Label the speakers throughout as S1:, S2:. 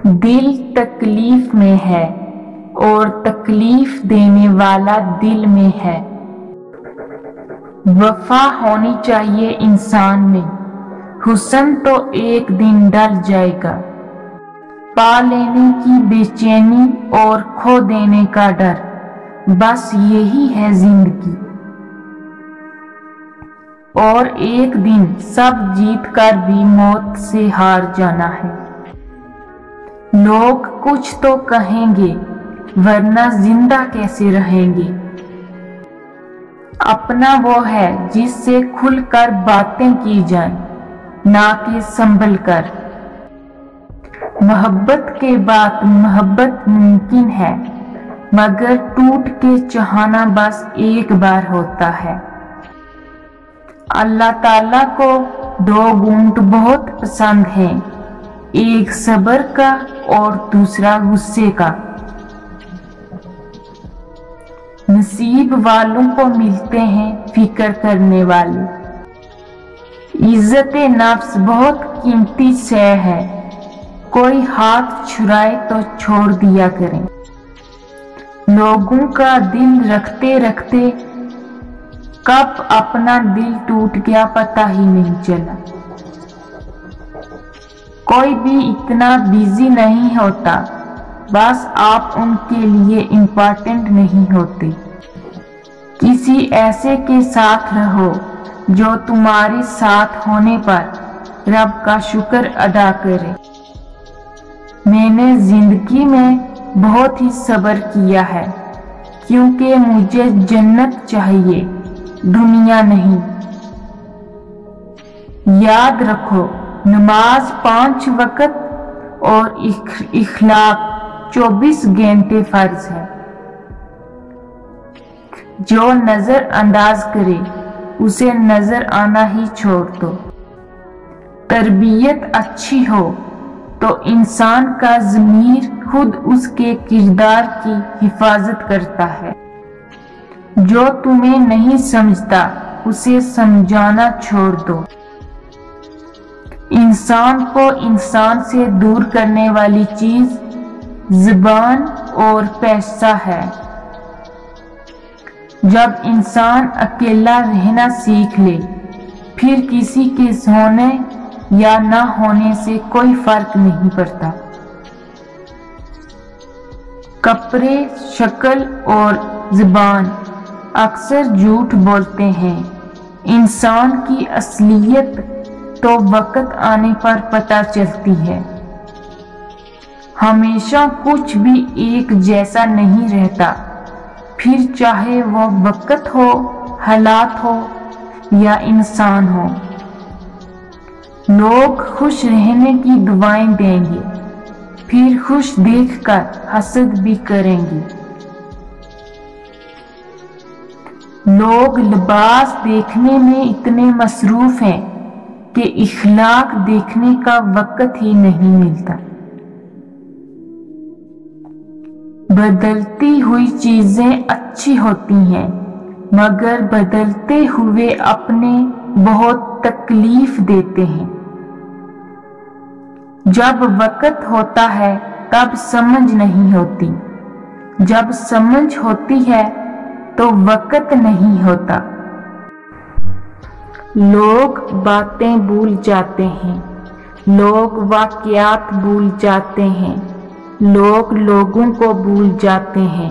S1: دل تکلیف میں ہے اور تکلیف دینے والا دل میں ہے۔ وفا ہونی چاہیے انسان میں، حسن تو ایک دن ڈل جائے گا۔ پا لینے کی بے چینی اور کھو دینے کا ڈر، بس یہی ہے زندگی۔ اور ایک دن سب جیت کر بھی موت سے ہار جانا ہے۔ لوگ کچھ تو کہیں گے، ورنہ زندہ کیسے رہیں گے؟ اپنا وہ ہے جس سے کھل کر باتیں کی جائیں، نہ کہ سنبھل کر۔ محبت کے بعد محبت ممکن ہے، مگر ٹوٹ کے چاہنا بس ایک بار ہوتا ہے۔ اللہ تعالیٰ کو دو گھونٹ بہت پسند ہیں، ایک صبر کا اور دوسرا غصے کا۔ نصیب والوں کو ملتے ہیں فکر کرنے والے۔ عزت نفس بہت قیمتی شے ہے، کوئی ہاتھ چھرائے تو چھوڑ دیا کریں۔ لوگوں کا دل رکھتے رکھتے کب اپنا دل ٹوٹ گیا پتہ ہی نہیں چلا۔ کوئی بھی اتنا بیزی نہیں ہوتا، بس آپ ان کے لیے امپورٹنٹ نہیں ہوتے۔ کسی ایسے کے ساتھ رہو جو تمہارے ساتھ ہونے پر رب کا شکر ادا کرے۔ میں نے زندگی میں بہت ہی صبر کیا ہے، کیونکہ مجھے جنت چاہیے، دنیا نہیں۔ یاد رکھو، نماز 5 وقت اور اخلاق 24 گھنٹے فرض ہے۔ جو نظر انداز کرے اسے نظر آنا ہی چھوڑ دو۔ تربیت اچھی ہو تو انسان کا ضمیر خود اس کے کردار کی حفاظت کرتا ہے۔ جو تمہیں نہیں سمجھتا اسے سمجھانا چھوڑ دو۔ انسان کو انسان سے دور کرنے والی چیز زبان اور پیسہ ہے۔ جب انسان اکیلا رہنا سیکھ لے، پھر کسی کے ہونے یا نہ ہونے سے کوئی فرق نہیں پڑتا۔ کپڑے، شکل اور زبان اکثر جھوٹ بولتے ہیں، انسان کی اصلیت تو وقت آنے پر پتہ چلتی ہے۔ ہمیشہ کچھ بھی ایک جیسا نہیں رہتا، پھر چاہے وہ وقت ہو، حالات ہو یا انسان ہو۔ لوگ خوش رہنے کی دعائیں دیں گے، پھر خوش دیکھ کر حسد بھی کریں گے۔ لوگ لباس دیکھنے میں اتنے مصروف ہیں کہ اخلاق دیکھنے کا وقت ہی نہیں ملتا۔ بدلتی ہوئی چیزیں اچھی ہوتی ہیں، مگر بدلتے ہوئے اپنے بہت تکلیف دیتے ہیں۔ جب وقت ہوتا ہے تب سمجھ نہیں ہوتی، جب سمجھ ہوتی ہے تو وقت نہیں ہوتا۔ لوگ باتیں بھول جاتے ہیں، لوگ واقعات بھول جاتے ہیں، لوگ لوگوں کو بھول جاتے ہیں،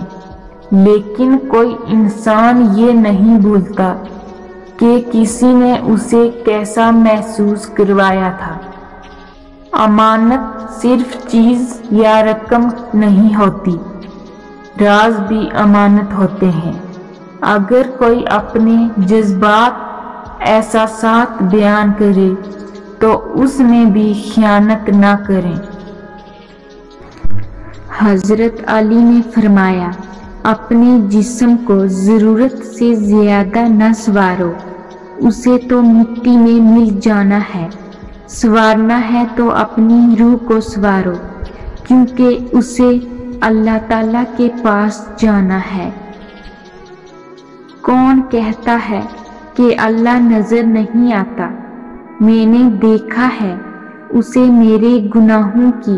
S1: لیکن کوئی انسان یہ نہیں بھولتا کہ کسی نے اسے کیسا محسوس کروایا تھا۔ امانت صرف چیز یا رقم نہیں ہوتی، راز بھی امانت ہوتے ہیں۔ اگر کوئی اپنے جذبات، احساسات بیان کرے تو اس میں بھی خیانت نہ کریں۔ حضرت علی نے فرمایا، اپنے جسم کو ضرورت سے زیادہ نہ سنوارو، اسے تو مٹی میں مل جانا ہے، سنوارنا ہے تو اپنی روح کو سنوارو، کیونکہ اسے اللہ تعالیٰ کے پاس جانا ہے۔ کون کہتا ہے کہ اللہ نظر نہیں آتا؟ میں نے دیکھا ہے اسے میرے گناہوں کی